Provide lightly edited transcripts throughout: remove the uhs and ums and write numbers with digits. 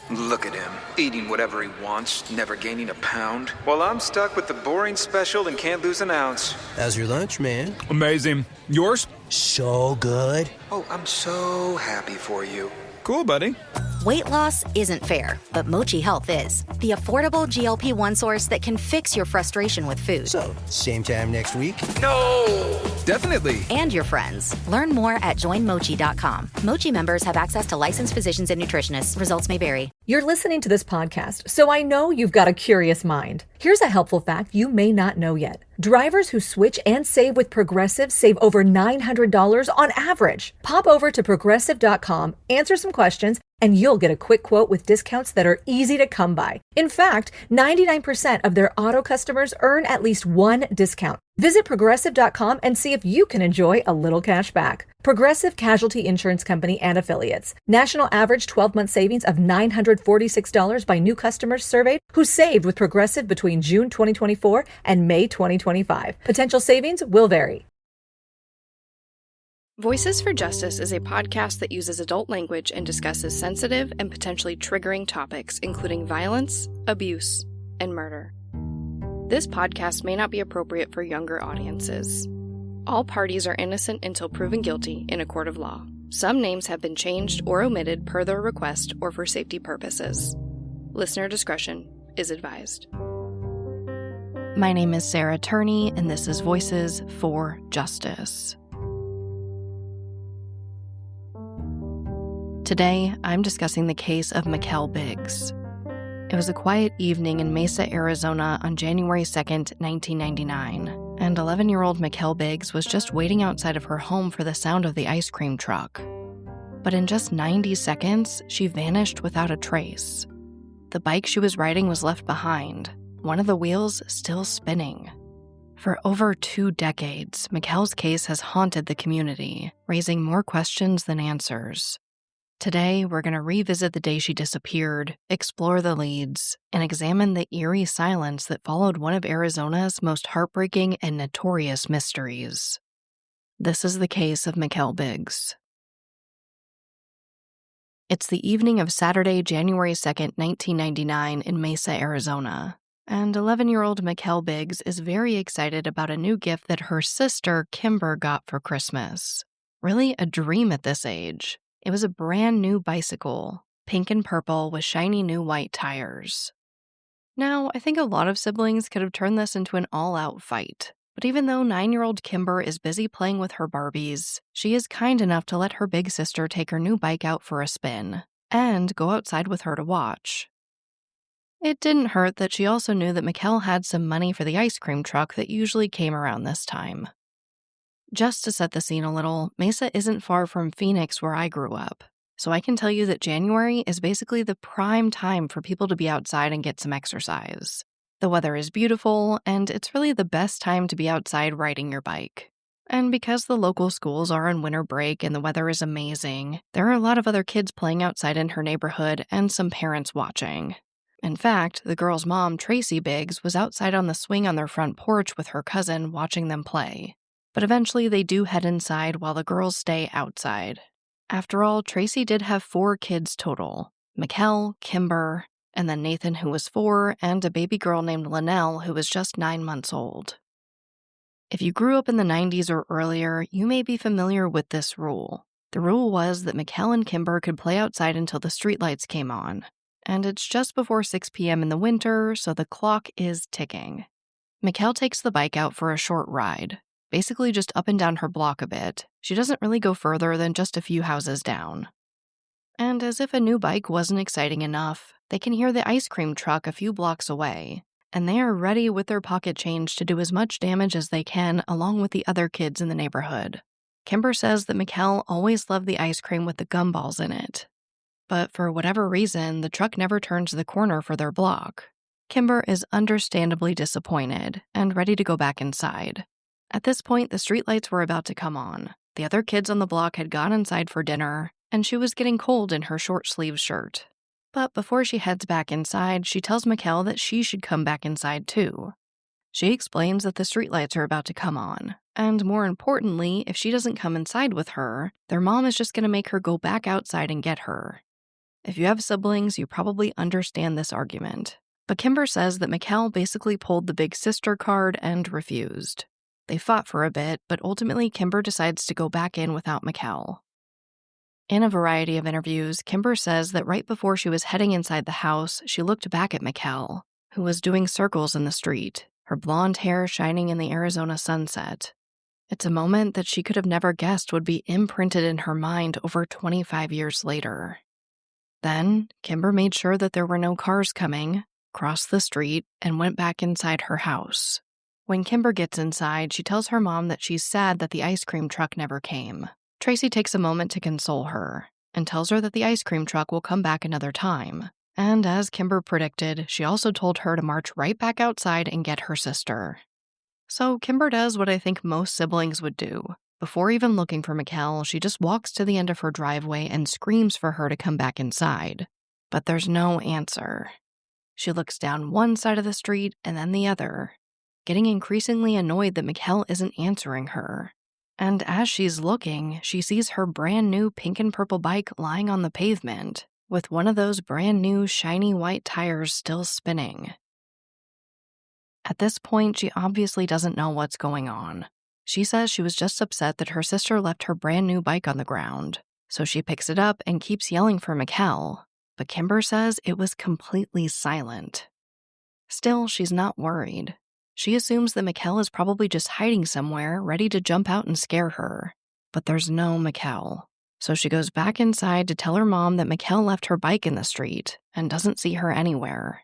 Look at him, eating whatever he wants, never gaining a pound. While I'm stuck with the boring special and can't lose an ounce. How's your lunch, man? Amazing. Yours? So good. Oh, I'm so happy for you. Cool, buddy. Weight loss isn't fair, but Mochi Health is. The affordable GLP-1 source that can fix your frustration with food. So, same time next week? No! Definitely. And your friends. Learn more at joinmochi.com. Mochi members have access to licensed physicians and nutritionists. Results may vary. You're listening to this podcast, so I know you've got a curious mind. Here's a helpful fact you may not know yet. Drivers who switch and save with Progressive save over $900 on average. Pop over to progressive.com, answer some questions, and you'll get a quick quote with discounts that are easy to come by. In fact, 99% of their auto customers earn at least one discount. Visit progressive.com and see if you can enjoy a little cash back. Progressive Casualty Insurance Company and Affiliates. National average 12-month savings of $946 by new customers surveyed who saved with Progressive between June 2024 and May 2025. Potential savings will vary. Voices for Justice is a podcast that uses adult language and discusses sensitive and potentially triggering topics, including violence, abuse, and murder. This podcast may not be appropriate for younger audiences. All parties are innocent until proven guilty in a court of law. Some names have been changed or omitted per their request or for safety purposes. Listener discretion is advised. My name is Sarah Turney, and this is Voices for Justice. Today, I'm discussing the case of Mikelle Biggs. It was a quiet evening in Mesa, Arizona on January 2nd, 1999, and 11-year-old Mikelle Biggs was just waiting outside of her home for the sound of the ice cream truck. But in just 90 seconds, she vanished without a trace. The bike she was riding was left behind, one of the wheels still spinning. For over 2 decades, Mikelle's case has haunted the community, raising more questions than answers. Today, we're going to revisit the day she disappeared, explore the leads, and examine the eerie silence that followed one of Arizona's most heartbreaking and notorious mysteries. This is the case of Mikelle Biggs. It's the evening of Saturday, January 2nd, 1999 in Mesa, Arizona, and 11-year-old Mikelle Biggs is very excited about a new gift that her sister, Kimber, got for Christmas. Really a dream at this age. It was a brand new bicycle, pink and purple with shiny new white tires. Now, I think a lot of siblings could have turned this into an all-out fight. But even though 9-year-old Kimber is busy playing with her Barbies, she is kind enough to let her big sister take her new bike out for a spin and go outside with her to watch. It didn't hurt that she also knew that Mikelle had some money for the ice cream truck that usually came around this time. Just to set the scene a little, Mesa isn't far from Phoenix where I grew up, so I can tell you that January is basically the prime time for people to be outside and get some exercise. The weather is beautiful, and it's really the best time to be outside riding your bike. And because the local schools are on winter break and the weather is amazing, there are a lot of other kids playing outside in her neighborhood and some parents watching. In fact, the girl's mom, Tracy Biggs, was outside on the swing on their front porch with her cousin watching them play. But eventually they do head inside while the girls stay outside. After all, Tracy did have 4 kids total: Mikelle, Kimber, and then Nathan, who was 4, and a baby girl named Linnell, who was just 9 months old. If you grew up in the 90s or earlier, you may be familiar with this rule. The rule was that Mikelle and Kimber could play outside until the streetlights came on. And it's just before 6 p.m. in the winter, so the clock is ticking. Mikelle takes the bike out for a short ride. Basically just up and down her block a bit. She doesn't really go further than just a few houses down. And as if a new bike wasn't exciting enough, they can hear the ice cream truck a few blocks away, and they are ready with their pocket change to do as much damage as they can along with the other kids in the neighborhood. Kimber says that Mikelle always loved the ice cream with the gumballs in it. But for whatever reason, the truck never turns the corner for their block. Kimber is understandably disappointed and ready to go back inside. At this point, the streetlights were about to come on. The other kids on the block had gone inside for dinner, and she was getting cold in her short-sleeved shirt. But before she heads back inside, she tells Mikelle that she should come back inside too. She explains that the streetlights are about to come on, and more importantly, if she doesn't come inside with her, their mom is just going to make her go back outside and get her. If you have siblings, you probably understand this argument. But Kimber says that Mikelle basically pulled the big sister card and refused. They fought for a bit, but ultimately Kimber decides to go back in without Mikelle. In a variety of interviews, Kimber says that right before she was heading inside the house, she looked back at Mikelle, who was doing circles in the street, her blonde hair shining in the Arizona sunset. It's a moment that she could have never guessed would be imprinted in her mind over 25 years later. Then, Kimber made sure that there were no cars coming, crossed the street, and went back inside her house. When Kimber gets inside, she tells her mom that she's sad that the ice cream truck never came. Tracy takes a moment to console her and tells her that the ice cream truck will come back another time. And as Kimber predicted, she also told her to march right back outside and get her sister. So Kimber does what I think most siblings would do. Before even looking for Mikelle, she just walks to the end of her driveway and screams for her to come back inside. But there's no answer. She looks down one side of the street and then the other, getting increasingly annoyed that Mikelle isn't answering her. And as she's looking, she sees her brand new pink and purple bike lying on the pavement, with one of those brand new shiny white tires still spinning. At this point, she obviously doesn't know what's going on. She says she was just upset that her sister left her brand new bike on the ground, so she picks it up and keeps yelling for Mikelle, but Kimber says it was completely silent. Still, she's not worried. She assumes that Mikelle is probably just hiding somewhere, ready to jump out and scare her. But there's no Mikelle. So she goes back inside to tell her mom that Mikelle left her bike in the street and doesn't see her anywhere.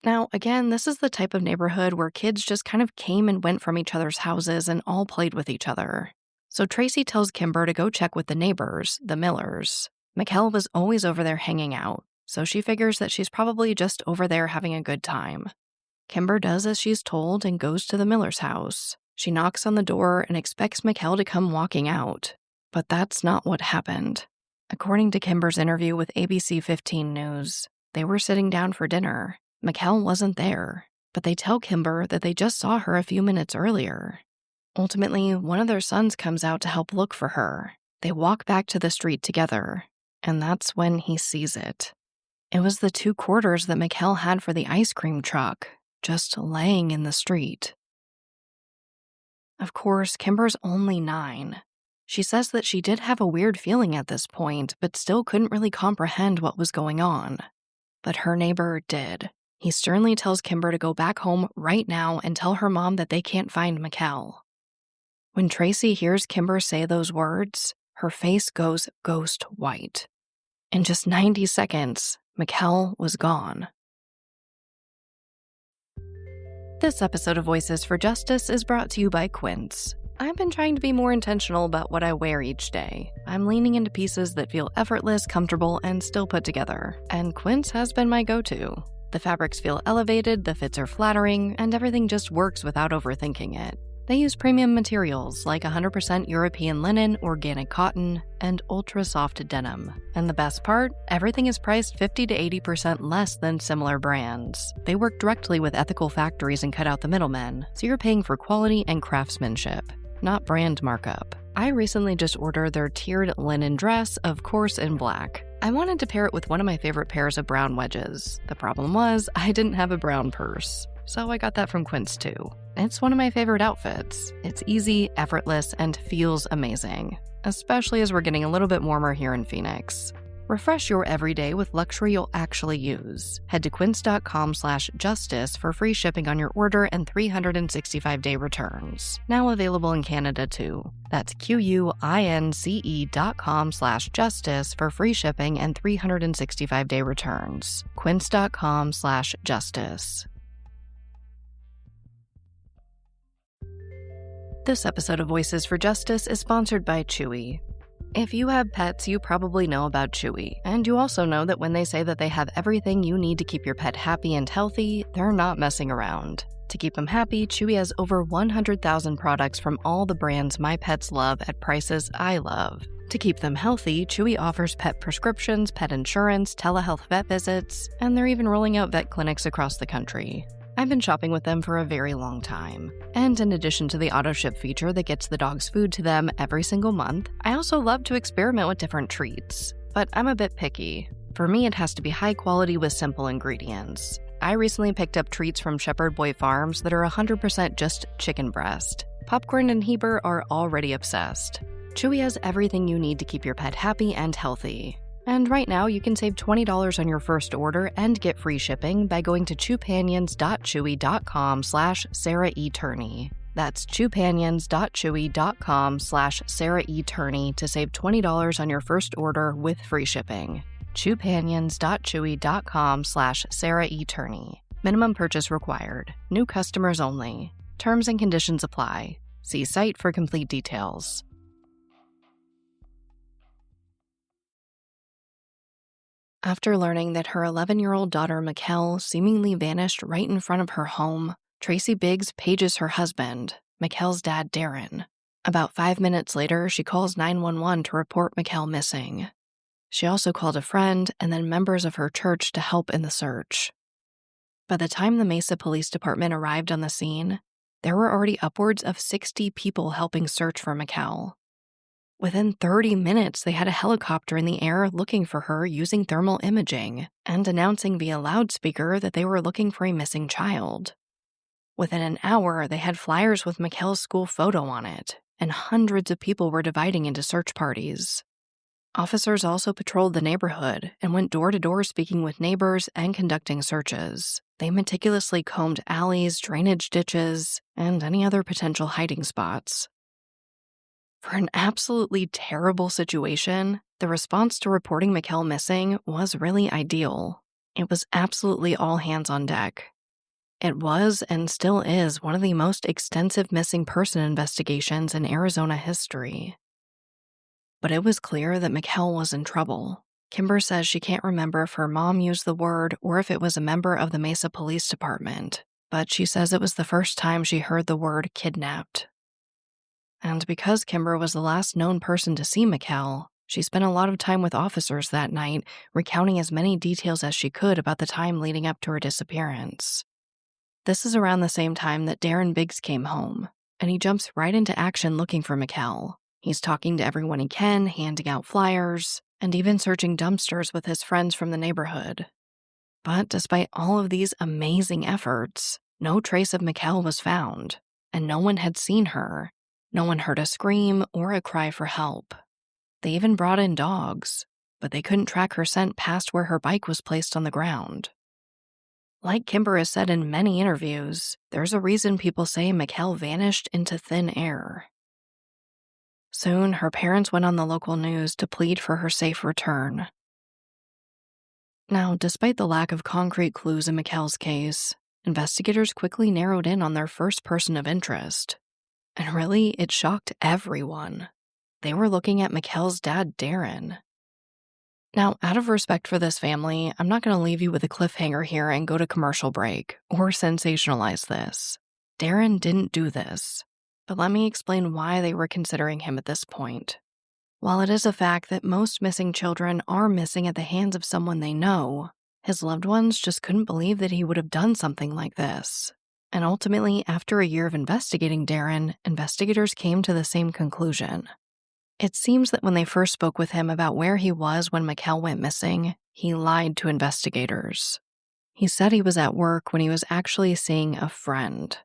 Now, again, this is the type of neighborhood where kids just kind of came and went from each other's houses and all played with each other. So Tracy tells Kimber to go check with the neighbors, the Millers. Mikelle was always over there hanging out, so she figures that she's probably just over there having a good time. Kimber does as she's told and goes to the Miller's house. She knocks on the door and expects Mikelle to come walking out. But that's not what happened. According to Kimber's interview with ABC 15 News, they were sitting down for dinner. Mikelle wasn't there, but they tell Kimber that they just saw her a few minutes earlier. Ultimately, one of their sons comes out to help look for her. They walk back to the street together, and that's when he sees it. It was the 2 quarters that Mikelle had for the ice cream truck, just laying in the street. Of course, Kimber's only 9. She says that she did have a weird feeling at this point, but still couldn't really comprehend what was going on. But her neighbor did. He sternly tells Kimber to go back home right now and tell her mom that they can't find Mikelle. When Tracy hears Kimber say those words, her face goes ghost white. In just 90 seconds, Mikelle was gone. This episode of Voices for Justice is brought to you by Quince. I've been trying to be more intentional about what I wear each day. I'm leaning into pieces that feel effortless, comfortable, and still put together. And Quince has been my go-to. The fabrics feel elevated, the fits are flattering, and everything just works without overthinking it. They use premium materials like 100% European linen, organic cotton, and ultra-soft denim. And the best part? Everything is priced 50 to 80% less than similar brands. They work directly with ethical factories and cut out the middlemen, so you're paying for quality and craftsmanship, not brand markup. I recently just ordered their tiered linen dress, of course in black. I wanted to pair it with one of my favorite pairs of brown wedges. The problem was, I didn't have a brown purse. So I got that from Quince too. It's one of my favorite outfits. It's easy, effortless, and feels amazing, especially as we're getting a little bit warmer here in Phoenix. Refresh your everyday with luxury you'll actually use. Head to quince.com/justice for free shipping on your order and 365-day returns. Now available in Canada too. That's QUINCE.com/justice for free shipping and 365-day returns. Quince.com/justice. This episode of Voices for Justice is sponsored by Chewy. If you have pets, you probably know about Chewy, and you also know that when they say that they have everything you need to keep your pet happy and healthy, they're not messing around. To keep them happy, Chewy has over 100,000 products from all the brands my pets love at prices I love. To keep them healthy, Chewy offers pet prescriptions, pet insurance, telehealth vet visits, and they're even rolling out vet clinics across the country. I've been shopping with them for a very long time. And in addition to the auto-ship feature that gets the dog's food to them every single month, I also love to experiment with different treats. But I'm a bit picky. For me, it has to be high quality with simple ingredients. I recently picked up treats from Shepherd Boy Farms that are 100% just chicken breast. Popcorn and Heber are already obsessed. Chewy has everything you need to keep your pet happy and healthy. And right now, you can save $20 on your first order and get free shipping by going to chewpanions.chewy.com/SarahETurney. That's chewpanions.chewy.com/SarahETurney to save $20 on your first order with free shipping. chewpanions.chewy.com/SarahETurney. Minimum purchase required. New customers only. Terms and conditions apply. See site for complete details. After learning that her 11-year-old daughter Mikelle seemingly vanished right in front of her home, Tracy Biggs pages her husband, Mikelle's dad Darren. About 5 minutes later, she calls 911 to report Mikelle missing. She also called a friend and then members of her church to help in the search. By the time the Mesa Police Department arrived on the scene, there were already upwards of 60 people helping search for Mikelle. Within 30 minutes, they had a helicopter in the air looking for her using thermal imaging and announcing via loudspeaker that they were looking for a missing child. Within an hour, they had flyers with Mikelle's school photo on it, and hundreds of people were dividing into search parties. Officers also patrolled the neighborhood and went door to door speaking with neighbors and conducting searches. They meticulously combed alleys, drainage ditches, and any other potential hiding spots. For an absolutely terrible situation, the response to reporting Mikelle missing was really ideal. It was absolutely all hands on deck. It was and still is one of the most extensive missing person investigations in Arizona history. But it was clear that Mikelle was in trouble. Kimber says she can't remember if her mom used the word or if it was a member of the Mesa Police Department, but she says it was the first time she heard the word kidnapped. And because Kimber was the last known person to see Mikelle, she spent a lot of time with officers that night, recounting as many details as she could about the time leading up to her disappearance. This is around the same time that Darren Biggs came home, and he jumps right into action looking for Mikelle. He's talking to everyone he can, handing out flyers, and even searching dumpsters with his friends from the neighborhood. But despite all of these amazing efforts, no trace of Mikelle was found, and no one had seen her. No one heard a scream or a cry for help. They even brought in dogs, but they couldn't track her scent past where her bike was placed on the ground. Like Kimber has said in many interviews, there's a reason people say Mikelle vanished into thin air. Soon, her parents went on the local news to plead for her safe return. Now, despite the lack of concrete clues in Mikelle's case, investigators quickly narrowed in on their first person of interest. And really, it shocked everyone. They were looking at Mikelle's dad, Darren. Now, out of respect for this family, I'm not going to leave you with a cliffhanger here and go to commercial break or sensationalize this. Darren didn't do this, but let me explain why they were considering him at this point. While it is a fact that most missing children are missing at the hands of someone they know, his loved ones just couldn't believe that he would have done something like this. And ultimately, after a year of investigating Darren, investigators came to the same conclusion. It seems that when they first spoke with him about where he was when Mikelle went missing, he lied to investigators. He said he was at work when he was actually seeing a friend.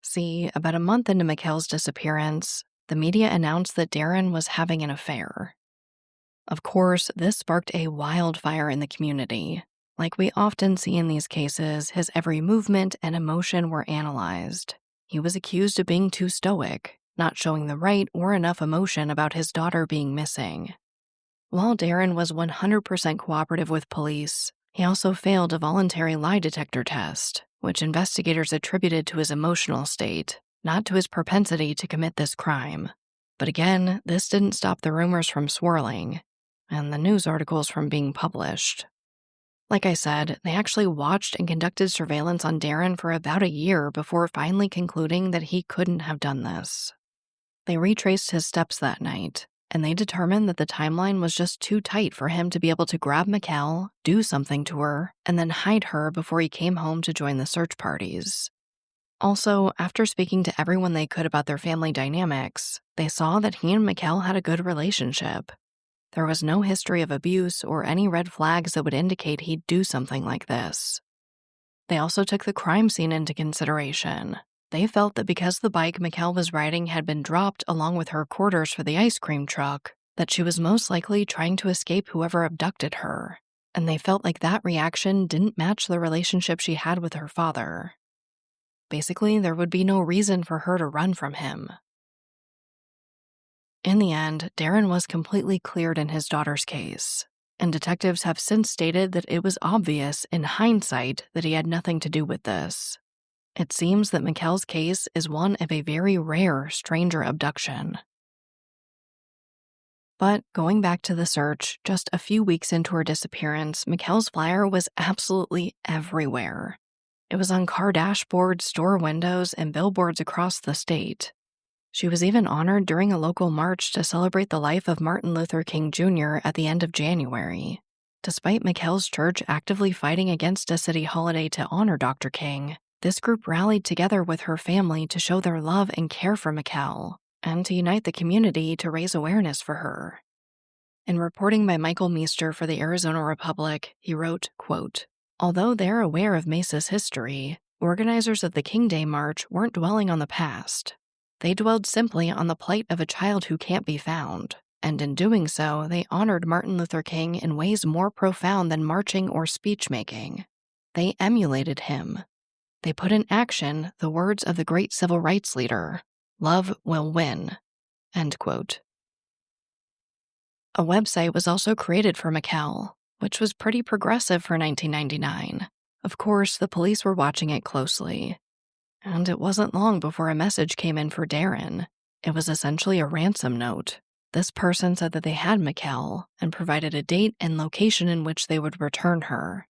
See, about a month into Mikelle's disappearance, the media announced that Darren was having an affair. Of course, this sparked a wildfire in the community. Like we often see in these cases, his every movement and emotion were analyzed. He was accused of being too stoic, not showing the right or enough emotion about his daughter being missing. While Darren was 100% cooperative with police, he also failed a voluntary lie detector test, which investigators attributed to his emotional state, not to his propensity to commit this crime. But again, this didn't stop the rumors from swirling, and the news articles from being published. Like I said, they actually watched and conducted surveillance on Darren for about a year before finally concluding that he couldn't have done this. They retraced his steps that night, and they determined that the timeline was just too tight for him to be able to grab Mikelle, do something to her, and then hide her before he came home to join the search parties. Also, after speaking to everyone they could about their family dynamics, they saw that he and Mikelle had a good relationship. There was no history of abuse or any red flags that would indicate he'd do something like this. They also took the crime scene into consideration. They felt that because the bike Mikelle was riding had been dropped along with her quarters for the ice cream truck, that she was most likely trying to escape whoever abducted her, and they felt like that reaction didn't match the relationship she had with her father. Basically, there would be no reason for her to run from him. In the end, Darren was completely cleared in his daughter's case, and detectives have since stated that it was obvious in hindsight that he had nothing to do with this. It seems that Mikelle's case is one of a very rare stranger abduction. But going back to the search, just a few weeks into her disappearance, Mikelle's flyer was absolutely everywhere. It was on car dashboards, store windows, and billboards across the state. She was even honored during a local march to celebrate the life of Martin Luther King Jr. at the end of January. Despite Mikelle's church actively fighting against a city holiday to honor Dr. King, this group rallied together with her family to show their love and care for Mikelle, and to unite the community to raise awareness for her. In reporting by Michael Meester for the Arizona Republic, he wrote, quote, "Although they're aware of Mesa's history, organizers of the King Day March weren't dwelling on the past. They dwelled simply on the plight of a child who can't be found, and in doing so, they honored Martin Luther King in ways more profound than marching or speech-making. They emulated him. They put in action the words of the great civil rights leader, 'Love will win,'" end quote. A website was also created for Mikelle, which was pretty progressive for 1999. Of course, the police were watching it closely. And it wasn't long before a message came in for Darren. It was essentially a ransom note. This person said that they had Mikelle and provided a date and location in which they would return her.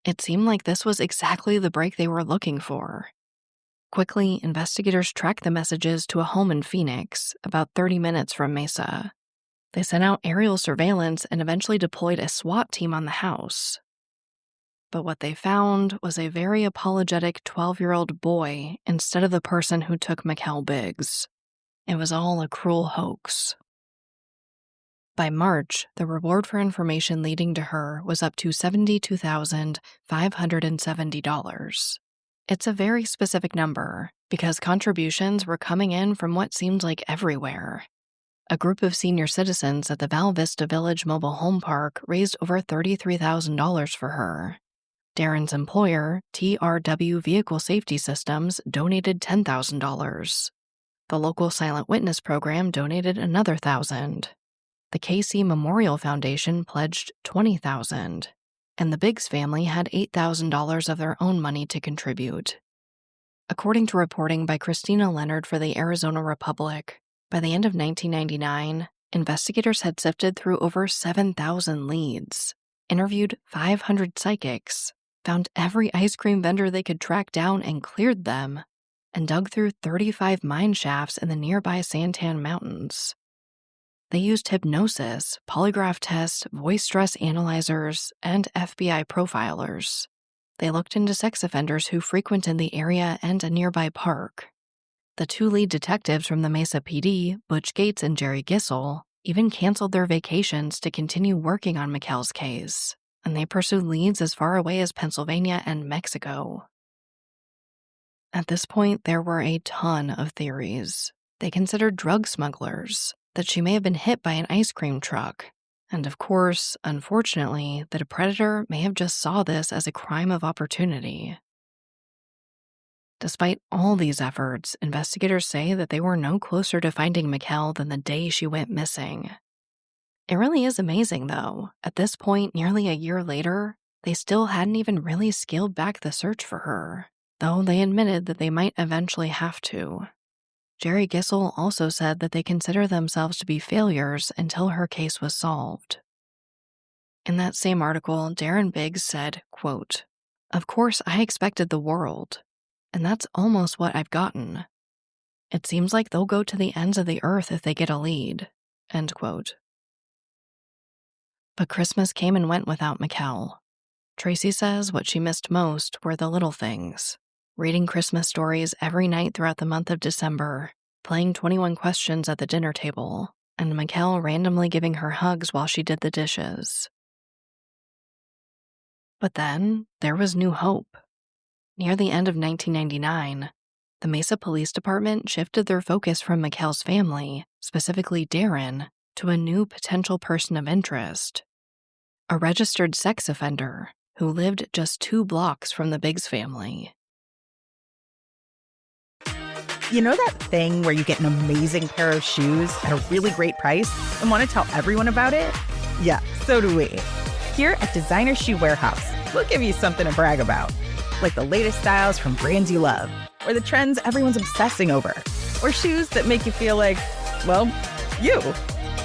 It seemed like this was exactly the break they were looking for. Quickly, investigators tracked the messages to a home in Phoenix, about 30 minutes from Mesa. They sent out aerial surveillance and eventually deployed a SWAT team on the house. But what they found was a very apologetic 12-year-old boy instead of the person who took Mikelle Biggs. It was all a cruel hoax. By March, the reward for information leading to her was up to $72,570. It's a very specific number because contributions were coming in from what seemed like everywhere. A group of senior citizens at the Val Vista Village Mobile Home Park raised over $33,000 for her. Darren's employer, TRW Vehicle Safety Systems, donated $10,000. The local Silent Witness program donated another $1,000. The KC Memorial Foundation pledged $20,000. And the Biggs family had $8,000 of their own money to contribute. According to reporting by Christina Leonard for the Arizona Republic, by the end of 1999, investigators had sifted through over 7,000 leads, interviewed 500 psychics, found every ice cream vendor they could track down and cleared them, and dug through 35 mine shafts in the nearby Santan Mountains. They used hypnosis, polygraph tests, voice stress analyzers, and FBI profilers. They looked into sex offenders who frequented the area and a nearby park. The two lead detectives from the Mesa PD, Butch Gates and Jerry Gissel, even canceled their vacations to continue working on Mikelle's case, and they pursued leads as far away as Pennsylvania and Mexico. At this point, there were a ton of theories. They considered drug smugglers, that she may have been hit by an ice cream truck, and of course, unfortunately, that a predator may have just saw this as a crime of opportunity. Despite all these efforts, investigators say that they were no closer to finding Mikelle than the day she went missing. It really is amazing, though. At this point, nearly a year later, they still hadn't even really scaled back the search for her, though they admitted that they might eventually have to. Jerry Gissel also said that they consider themselves to be failures until her case was solved. In that same article, Darren Biggs said, quote, "Of course, I expected the world, and that's almost what I've gotten. It seems like they'll go to the ends of the earth if they get a lead," end quote. But Christmas came and went without Mikelle. Tracy says what she missed most were the little things. Reading Christmas stories every night throughout the month of December, playing 21 questions at the dinner table, and Mikelle randomly giving her hugs while she did the dishes. But then, there was new hope. Near the end of 1999, the Mesa Police Department shifted their focus from Mikelle's family, specifically Darren, to a new potential person of interest. A registered sex offender who lived just 2 blocks from the Biggs family. You know that thing where you get an amazing pair of shoes at a really great price and want to tell everyone about it? Yeah, so do we. Here at Designer Shoe Warehouse, we'll give you something to brag about. Like the latest styles from brands you love, or the trends everyone's obsessing over, or shoes that make you feel like, well, you.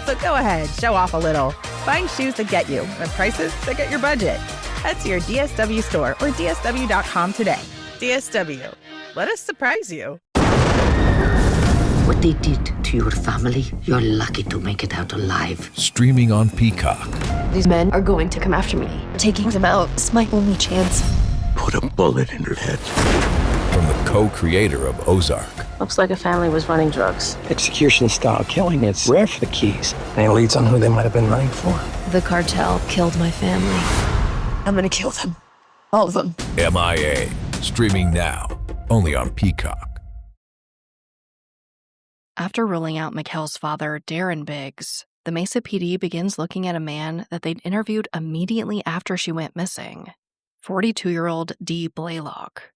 So go ahead, show off a little. Find shoes that get you at prices that get your budget. Head to your DSW store or DSW.com today. DSW, let us surprise you. What they did to your family, you're lucky to make it out alive. Streaming on Peacock. These men are going to come after me. Taking them out is my only chance. Put a bullet in her head. From the co-creator of Ozark. Looks like a family was running drugs. Execution-style killing, it's rare for the keys. And it leads on who they might have been running for. The cartel killed my family. I'm gonna kill them. All of them. MIA. Streaming now. Only on Peacock. After ruling out Mikelle's father, Darren Biggs, the Mesa PD begins looking at a man that they'd interviewed immediately after she went missing, 42-year-old Dee Blaylock.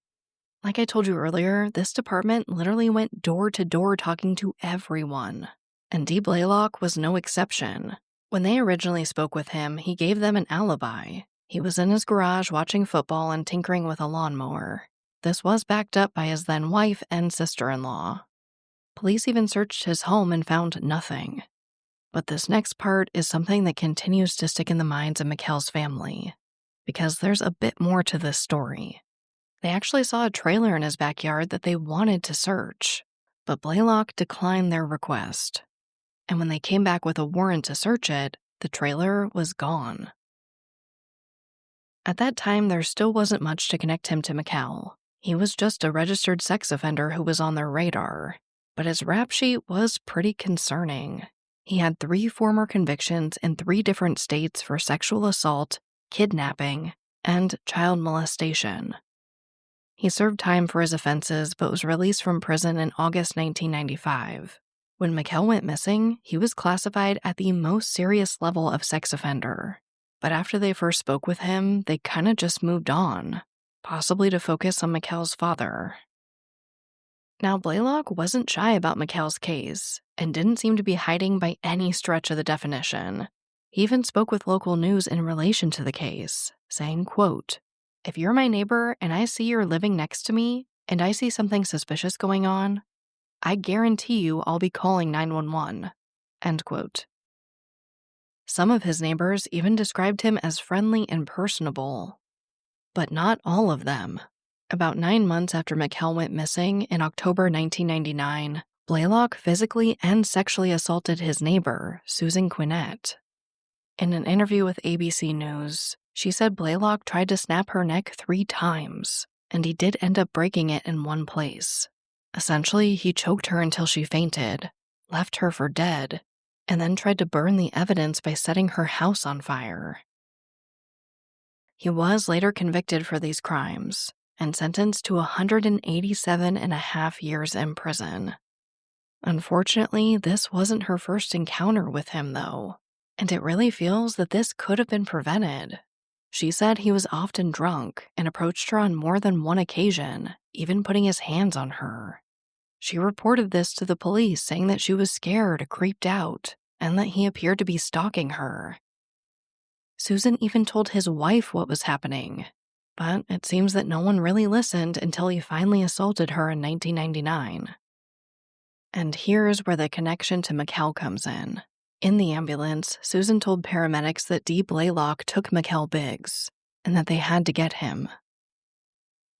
Like I told you earlier, this department literally went door to door talking to everyone, and Dee Blaylock was no exception. When they originally spoke with him, he gave them an alibi. He was in his garage watching football and tinkering with a lawnmower. This was backed up by his then wife and sister-in-law. Police even searched his home and found nothing. But this next part is something that continues to stick in the minds of Mikelle's family, because there's a bit more to this story. They actually saw a trailer in his backyard that they wanted to search, but Blaylock declined their request. And when they came back with a warrant to search it, the trailer was gone. At that time, there still wasn't much to connect him to Mikelle. He was just a registered sex offender who was on their radar. But his rap sheet was pretty concerning. He had 3 former convictions in 3 different states for sexual assault, kidnapping, and child molestation. He served time for his offenses but was released from prison in August 1995. When Mikelle went missing, he was classified at the most serious level of sex offender. But after they first spoke with him, they kinda just moved on, possibly to focus on Mikelle's father. Now, Blaylock wasn't shy about Mikelle's case and didn't seem to be hiding by any stretch of the definition. He even spoke with local news in relation to the case, saying, quote, "If you're my neighbor and I see you're living next to me and I see something suspicious going on, I guarantee you I'll be calling 911, end quote. Some of his neighbors even described him as friendly and personable, but not all of them. About 9 months after Mikelle went missing in October 1999, Blaylock physically and sexually assaulted his neighbor, Susan Quinnett. In an interview with ABC News, she said Blaylock tried to snap her neck 3 times, and he did end up breaking it in one place. Essentially, he choked her until she fainted, left her for dead, and then tried to burn the evidence by setting her house on fire. He was later convicted for these crimes and sentenced to 187.5 years in prison. Unfortunately, this wasn't her first encounter with him, though, and it really feels that this could have been prevented. She said he was often drunk and approached her on more than one occasion, even putting his hands on her. She reported this to the police, saying that she was scared, creeped out, and that he appeared to be stalking her. Susan even told his wife what was happening, but it seems that no one really listened until he finally assaulted her in 1999. And here's where the connection to Mikelle comes in. In the ambulance, Susan told paramedics that Dee Blaylock took Mikelle Biggs, and that they had to get him.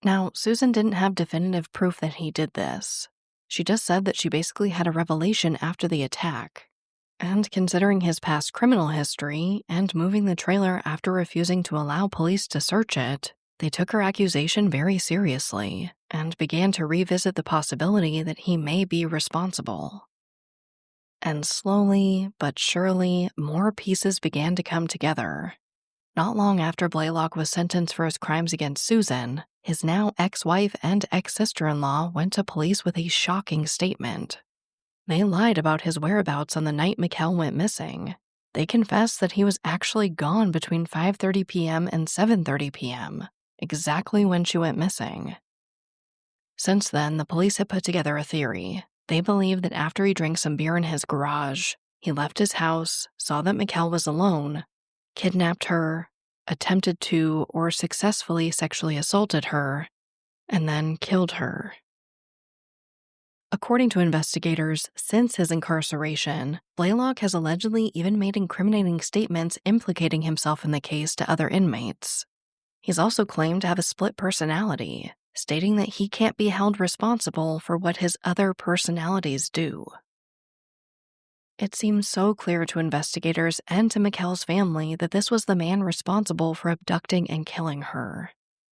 Now, Susan didn't have definitive proof that he did this. She just said that she basically had a revelation after the attack. And considering his past criminal history and moving the trailer after refusing to allow police to search it, they took her accusation very seriously and began to revisit the possibility that he may be responsible. And slowly but surely, more pieces began to come together. Not long after Blaylock was sentenced for his crimes against Susan, his now ex-wife and ex-sister-in-law went to police with a shocking statement. They lied about his whereabouts on the night Mikelle went missing. They confessed that he was actually gone between 5:30 p.m. and 7:30 p.m., exactly when she went missing. Since then, the police had put together a theory. They believe that after he drank some beer in his garage, he left his house, saw that Mikelle was alone, kidnapped her, attempted to or successfully sexually assaulted her, and then killed her. According to investigators, since his incarceration, Blaylock has allegedly even made incriminating statements implicating himself in the case to other inmates. He's also claimed to have a split personality, stating that he can't be held responsible for what his other personalities do. It seems so clear to investigators and to Mikelle's family that this was the man responsible for abducting and killing her.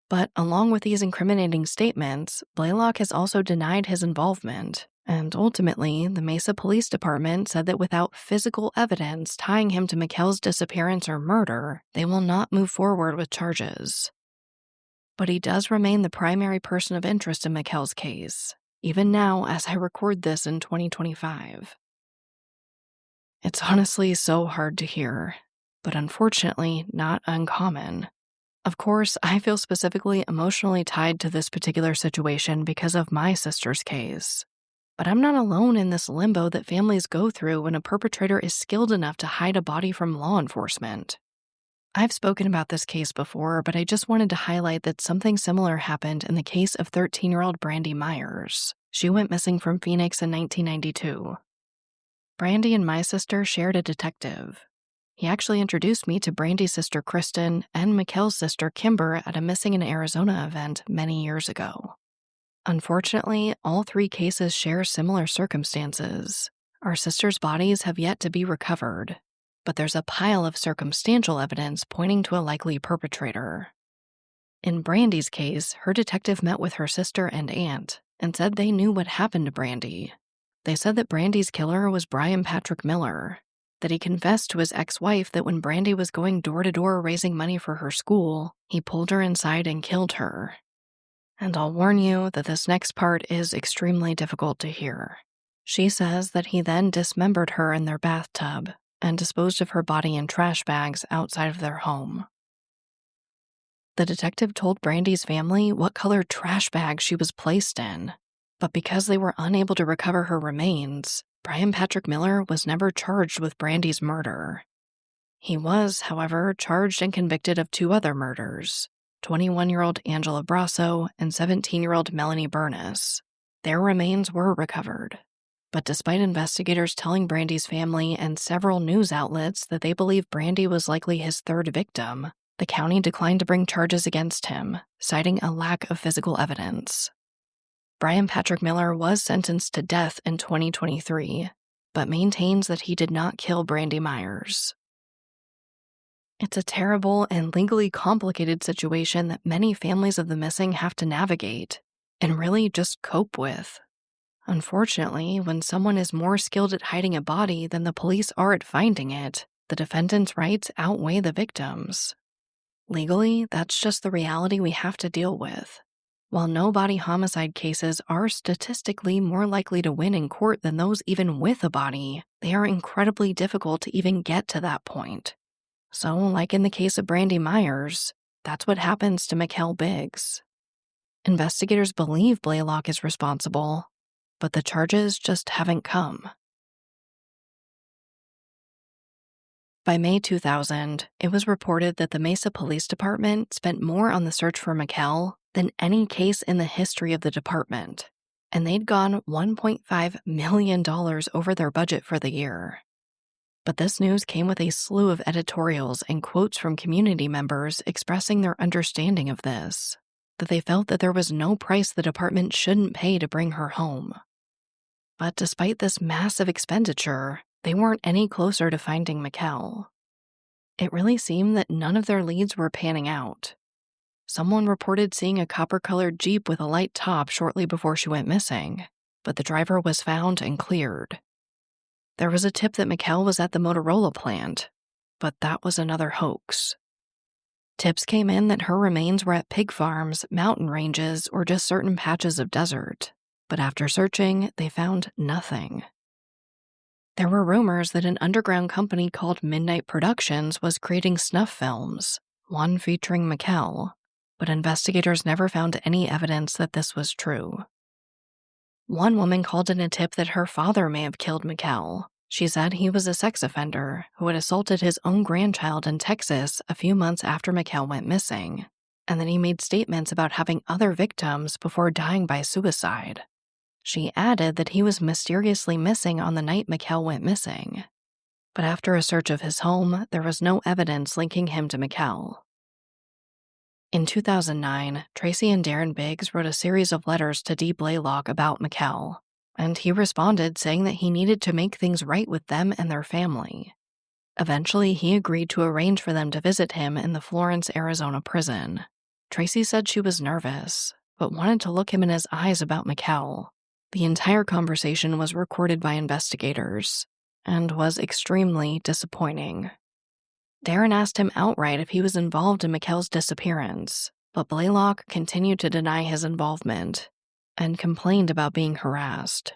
But along with these incriminating statements, Blaylock has also denied his involvement, and ultimately, the Mesa Police Department said that without physical evidence tying him to Mikelle's disappearance or murder, they will not move forward with charges. But he does remain the primary person of interest in Mikelle's case, even now as I record this in 2025. It's honestly so hard to hear, but unfortunately not uncommon. Of course, I feel specifically emotionally tied to this particular situation because of my sister's case. But I'm not alone in this limbo that families go through when a perpetrator is skilled enough to hide a body from law enforcement. I've spoken about this case before, but I just wanted to highlight that something similar happened in the case of 13-year-old Brandy Myers. She went missing from Phoenix in 1992. Brandy and my sister shared a detective. He actually introduced me to Brandy's sister Kristen and Mikelle's sister Kimber at a Missing in Arizona event many years ago. Unfortunately, all three cases share similar circumstances. Our sisters' bodies have yet to be recovered, but there's a pile of circumstantial evidence pointing to a likely perpetrator. In Brandy's case, her detective met with her sister and aunt and said they knew what happened to Brandy. They said that Brandy's killer was Brian Patrick Miller, that he confessed to his ex-wife that when Brandy was going door-to-door raising money for her school, he pulled her inside and killed her. And I'll warn you that this next part is extremely difficult to hear. She says that he then dismembered her in their bathtub and disposed of her body in trash bags outside of their home. The detective told Brandy's family what color trash bag she was placed in, but because they were unable to recover her remains, Brian Patrick Miller was never charged with Brandy's murder. He was, however, charged and convicted of two other murders, 21-year-old Angela Brasso and 17-year-old Melanie Burness. Their remains were recovered. But despite investigators telling Brandy's family and several news outlets that they believe Brandy was likely his third victim, the county declined to bring charges against him, citing a lack of physical evidence. Brian Patrick Miller was sentenced to death in 2023, but maintains that he did not kill Brandy Myers. It's a terrible and legally complicated situation that many families of the missing have to navigate and really just cope with. Unfortunately, when someone is more skilled at hiding a body than the police are at finding it, the defendant's rights outweigh the victim's. Legally, that's just the reality we have to deal with. While no body homicide cases are statistically more likely to win in court than those even with a body, they are incredibly difficult to even get to that point. So, like in the case of Brandy Myers, that's what happens to Mikelle Biggs. Investigators believe Blaylock is responsible, but the charges just haven't come. By May 2000, it was reported that the Mesa Police Department spent more on the search for Mikelle than any case in the history of the department, and they'd gone $1.5 million over their budget for the year. But this news came with a slew of editorials and quotes from community members expressing their understanding of this, that they felt that there was no price the department shouldn't pay to bring her home. But despite this massive expenditure, they weren't any closer to finding Mikelle. It really seemed that none of their leads were panning out. Someone reported seeing a copper-colored Jeep with a light top shortly before she went missing, but the driver was found and cleared. There was a tip that Mikelle was at the Motorola plant, but that was another hoax. Tips came in that her remains were at pig farms, mountain ranges, or just certain patches of desert, but after searching, they found nothing. There were rumors that an underground company called Midnight Productions was creating snuff films, one featuring Mikelle, but investigators never found any evidence that this was true. One woman called in a tip that her father may have killed Mikelle. She said he was a sex offender who had assaulted his own grandchild in Texas a few months after Mikelle went missing, and that he made statements about having other victims before dying by suicide. She added that he was mysteriously missing on the night Mikelle went missing. But after a search of his home, there was no evidence linking him to Mikelle. In 2009, Tracy and Darren Biggs wrote a series of letters to Dee Blaylock about Mikelle, and he responded saying that he needed to make things right with them and their family. Eventually, he agreed to arrange for them to visit him in the Florence, Arizona prison. Tracy said she was nervous, but wanted to look him in his eyes about Mikelle. The entire conversation was recorded by investigators and was extremely disappointing. Darren asked him outright if he was involved in Mikelle's disappearance, but Blaylock continued to deny his involvement and complained about being harassed.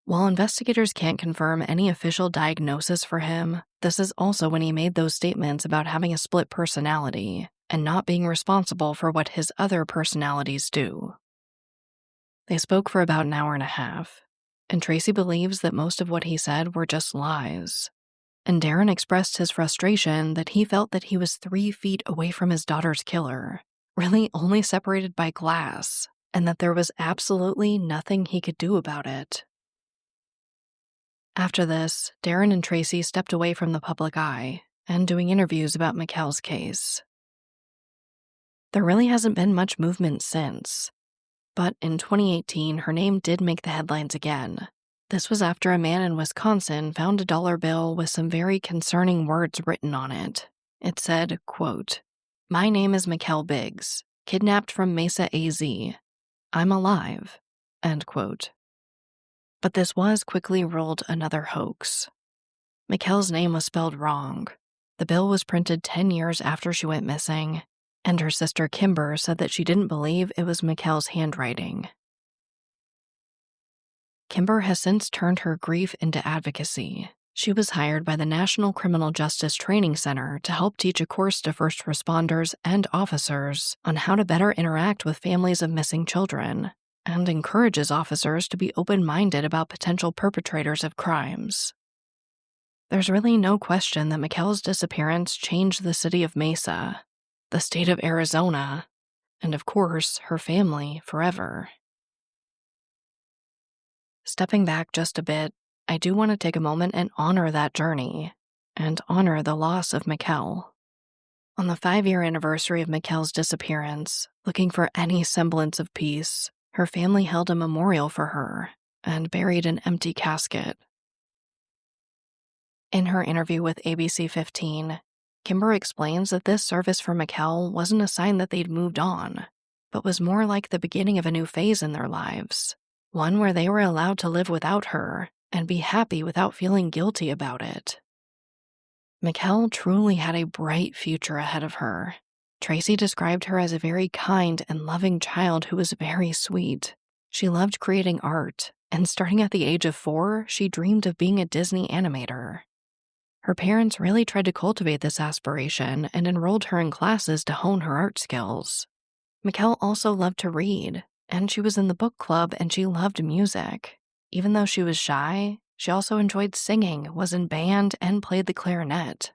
While investigators can't confirm any official diagnosis for him, this is also when he made those statements about having a split personality and not being responsible for what his other personalities do. They spoke for about an hour and a half, and Tracy believes that most of what he said were just lies. And Darren expressed his frustration that he felt that he was 3 feet away from his daughter's killer, really only separated by glass, and that there was absolutely nothing he could do about it. After this, Darren and Tracy stepped away from the public eye and doing interviews about Mikelle's case. There really hasn't been much movement since. But in 2018, her name did make the headlines again. This was after a man in Wisconsin found a dollar bill with some very concerning words written on it. It said, quote, "My name is Mikelle Biggs, kidnapped from Mesa, AZ. I'm alive," end quote. But this was quickly ruled another hoax. Mikelle's name was spelled wrong. The bill was printed 10 years after she went missing, and her sister Kimber said that she didn't believe it was Mikelle's handwriting. Kimber has since turned her grief into advocacy. She was hired by the National Criminal Justice Training Center to help teach a course to first responders and officers on how to better interact with families of missing children, and encourages officers to be open-minded about potential perpetrators of crimes. There's really no question that Mikelle's disappearance changed the city of Mesa, the state of Arizona, and of course, her family forever. Stepping back just a bit, I do want to take a moment and honor that journey, and honor the loss of Mikelle. On the 5-year anniversary of Mikelle's disappearance, looking for any semblance of peace, her family held a memorial for her and buried an empty casket. In her interview with ABC 15, Kimber explains that this service for Mikelle wasn't a sign that they'd moved on, but was more like the beginning of a new phase in their lives, one where they were allowed to live without her and be happy without feeling guilty about it. Mikelle truly had a bright future ahead of her. Tracy described her as a very kind and loving child who was very sweet. She loved creating art, and starting at the age of 4, she dreamed of being a Disney animator. Her parents really tried to cultivate this aspiration and enrolled her in classes to hone her art skills. Mikelle also loved to read, and she was in the book club and she loved music. Even though she was shy, she also enjoyed singing, was in band, and played the clarinet.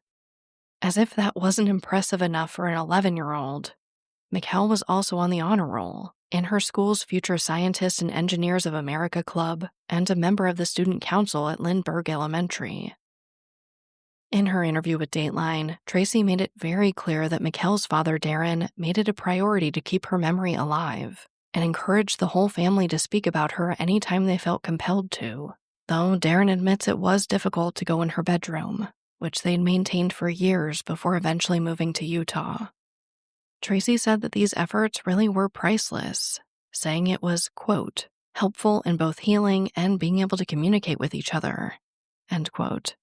As if that wasn't impressive enough for an 11-year-old, Mikelle was also on the honor roll, in her school's Future Scientists and Engineers of America Club, and a member of the student council at Lindbergh Elementary. In her interview with Dateline, Tracy made it very clear that Mikelle's father, Darren, made it a priority to keep her memory alive and encouraged the whole family to speak about her anytime they felt compelled to, though Darren admits it was difficult to go in her bedroom, which they'd maintained for years before eventually moving to Utah. Tracy said that these efforts really were priceless, saying it was, quote, helpful in both healing and being able to communicate with each other, End quote.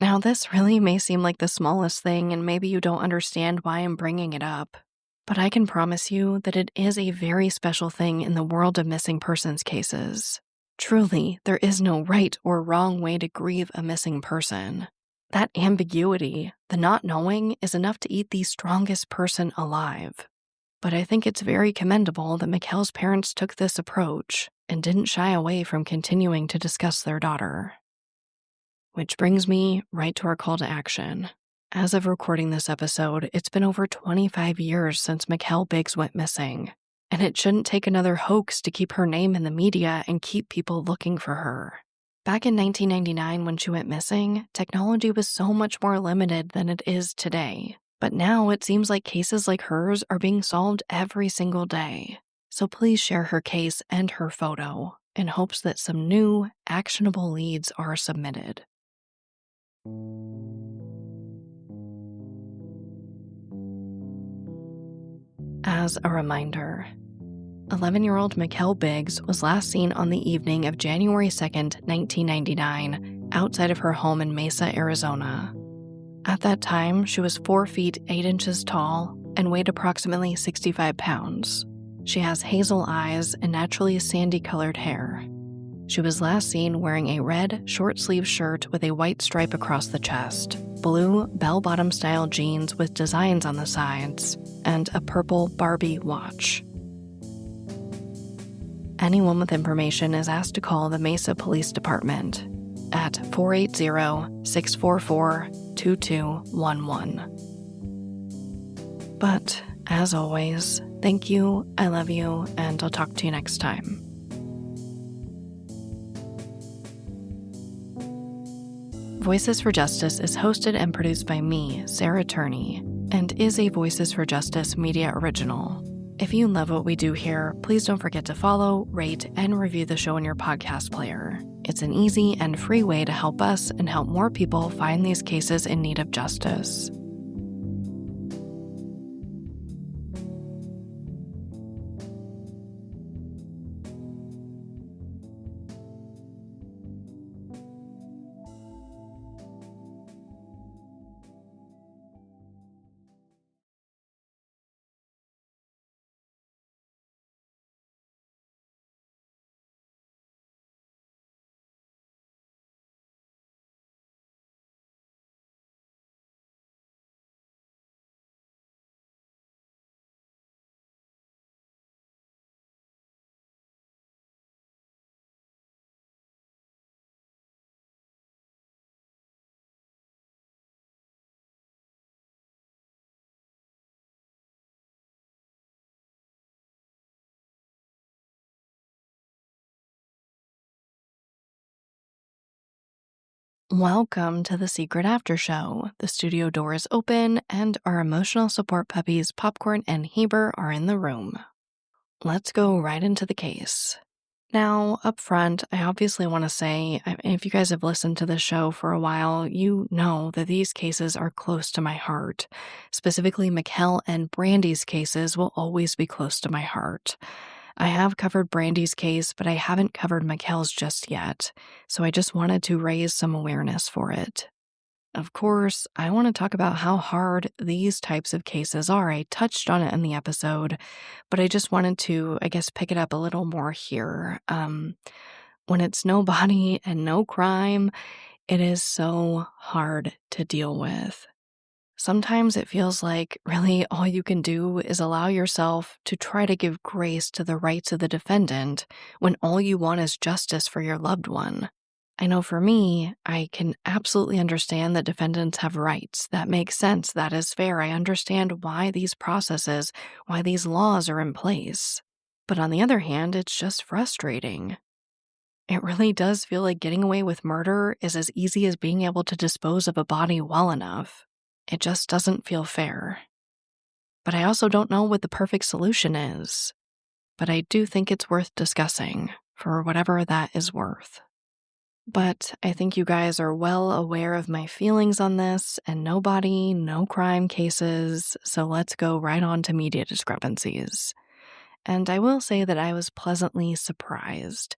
Now, this really may seem like the smallest thing, and maybe you don't understand why I'm bringing it up, but I can promise you that it is a very special thing in the world of missing persons cases. Truly, there is no right or wrong way to grieve a missing person. That ambiguity, the not knowing, is enough to eat the strongest person alive. But I think it's very commendable that Mikelle's parents took this approach and didn't shy away from continuing to discuss their daughter. Which brings me right to our call to action. As of recording this episode, it's been over 25 years since Mikelle Biggs went missing, and it shouldn't take another hoax to keep her name in the media and keep people looking for her. Back in 1999, when she went missing, technology was so much more limited than it is today. But now it seems like cases like hers are being solved every single day. So please share her case and her photo in hopes that some new, actionable leads are submitted. As a reminder, 11-year-old Mikelle Biggs was last seen on the evening of January 2nd, 1999, outside of her home in Mesa, Arizona. At that time, she was 4 feet 8 inches tall and weighed approximately 65 pounds. She has hazel eyes and naturally sandy-colored hair. She was last seen wearing a red, short-sleeved shirt with a white stripe across the chest, blue bell-bottom style jeans with designs on the sides, and a purple Barbie watch. Anyone with information is asked to call the Mesa Police Department at 480-644-2211. But, as always, thank you, I love you, and I'll talk to you next time. Voices for Justice is hosted and produced by me, Sarah Turney, and is a Voices for Justice media original. If you love what we do here, please don't forget to follow, rate, and review the show in your podcast player. It's an easy and free way to help us and help more people find these cases in need of justice. Welcome to the Secret After Show. The studio door is open and our emotional support puppies Popcorn and Heber are in the room. Let's go right into the case. Now, up front, I obviously want to say, if you guys have listened to this show for a while, you know that these cases are close to my heart. Specifically, Mikelle and Brandy's cases will always be close to my heart. I have covered Brandy's case, but I haven't covered Mikelle's just yet, so I just wanted to raise some awareness for it. Of course, I want to talk about how hard these types of cases are. I touched on it in the episode, but I just wanted to, pick it up a little more here. When it's no body and no crime, it is so hard to deal with. Sometimes it feels like really all you can do is allow yourself to try to give grace to the rights of the defendant when all you want is justice for your loved one. I know for me, I can absolutely understand that defendants have rights. That makes sense. That is fair. I understand why these processes, why these laws are in place. But on the other hand, it's just frustrating. It really does feel like getting away with murder is as easy as being able to dispose of a body well enough. It just doesn't feel fair. But I also don't know what the perfect solution is. But I do think it's worth discussing, for whatever that is worth. But I think you guys are well aware of my feelings on this, and no body, no crime cases, so let's go right on to media discrepancies. And I will say that I was pleasantly surprised.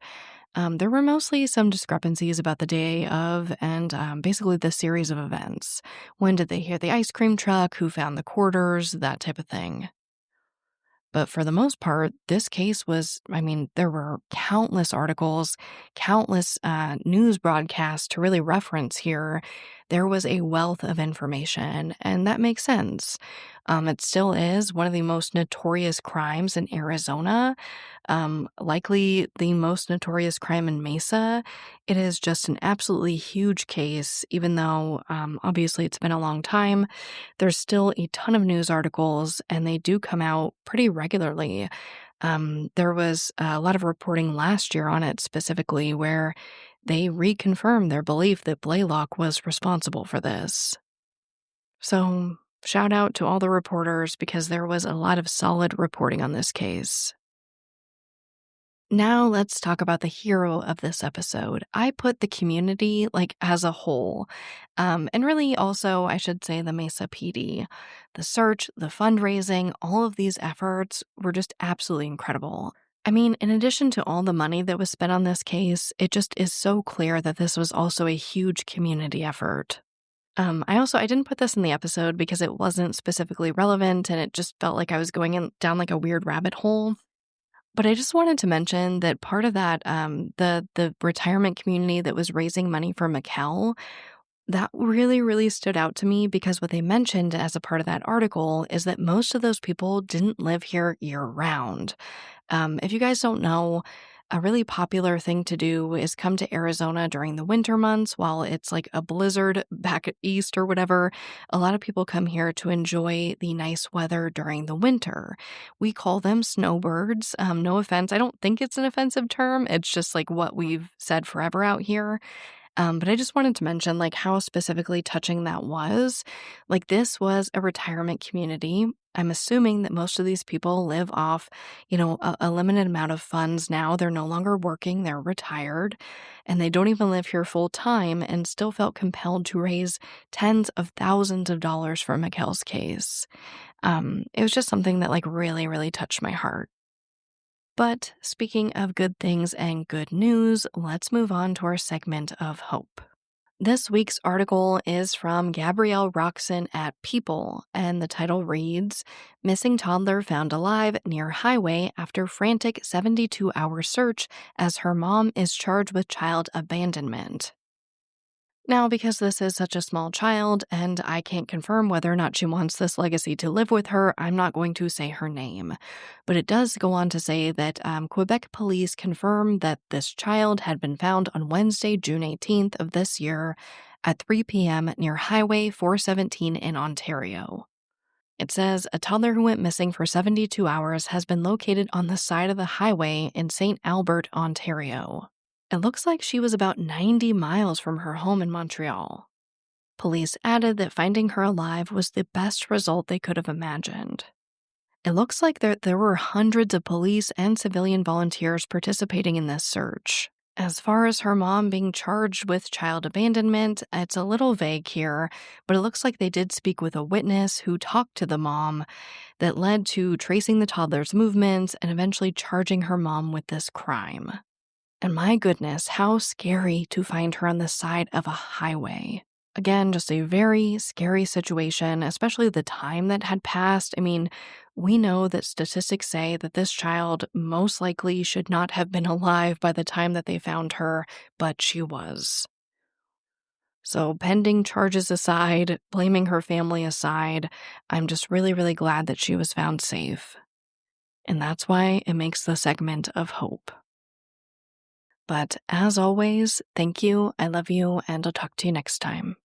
There were mostly some discrepancies about the day of and basically the series of events. When did they hear the ice cream truck? Who found the quarters? That type of thing. But for the most part, this case was, there were countless articles, countless news broadcasts to really reference here. There was a wealth of information, and that makes sense. It still is one of the most notorious crimes in Arizona, likely the most notorious crime in Mesa. It is just an absolutely huge case, even though obviously it's been a long time. There's still a ton of news articles, and they do come out pretty regularly. There was a lot of reporting last year on it specifically where they reconfirmed their belief that Blaylock was responsible for this. So, shout out to all the reporters because there was a lot of solid reporting on this case. Now let's talk about the hero of this episode. I put the community as a whole. And really also, I should say, the Mesa PD. The search, the fundraising, all of these efforts were just absolutely incredible. In addition to all the money that was spent on this case, it just is so clear that this was also a huge community effort. I didn't put this in the episode because it wasn't specifically relevant and it just felt like I was going down a weird rabbit hole. But I just wanted to mention that part of that, the retirement community that was raising money for Mikelle, that really, really stood out to me because what they mentioned as a part of that article is that most of those people didn't live here year-round. If you guys don't know, a really popular thing to do is come to Arizona during the winter months while it's a blizzard back east or whatever. A lot of people come here to enjoy the nice weather during the winter. We call them snowbirds. No offense. I don't think it's an offensive term. It's just what we've said forever out here. But I just wanted to mention how specifically touching that was. This was a retirement community. I'm assuming that most of these people live off, a limited amount of funds now. They're no longer working, they're retired, and they don't even live here full time and still felt compelled to raise tens of thousands of dollars for Mikelle's case. It was just something that really, really touched my heart. But speaking of good things and good news, let's move on to our segment of hope. This week's article is from Gabrielle Roxon at People, and the title reads, Missing Toddler Found Alive Near Highway After Frantic 72-Hour Search as Her Mom is Charged with Child Abandonment. Now, because this is such a small child, and I can't confirm whether or not she wants this legacy to live with her, I'm not going to say her name. But it does go on to say that Quebec police confirmed that this child had been found on Wednesday, June 18th of this year at 3 p.m. near Highway 417 in Ontario. It says, a toddler who went missing for 72 hours has been located on the side of the highway in St. Albert, Ontario. It looks like she was about 90 miles from her home in Montreal. Police added that finding her alive was the best result they could have imagined. It looks like there were hundreds of police and civilian volunteers participating in this search. As far as her mom being charged with child abandonment, it's a little vague here, but it looks like they did speak with a witness who talked to the mom that led to tracing the toddler's movements and eventually charging her mom with this crime. And my goodness, how scary to find her on the side of a highway. Again, just a very scary situation, especially the time that had passed. We know that statistics say that this child most likely should not have been alive by the time that they found her, but she was. So pending charges aside, blaming her family aside, I'm just really, really glad that she was found safe. And that's why it makes the segment of hope. But as always, thank you, I love you, and I'll talk to you next time.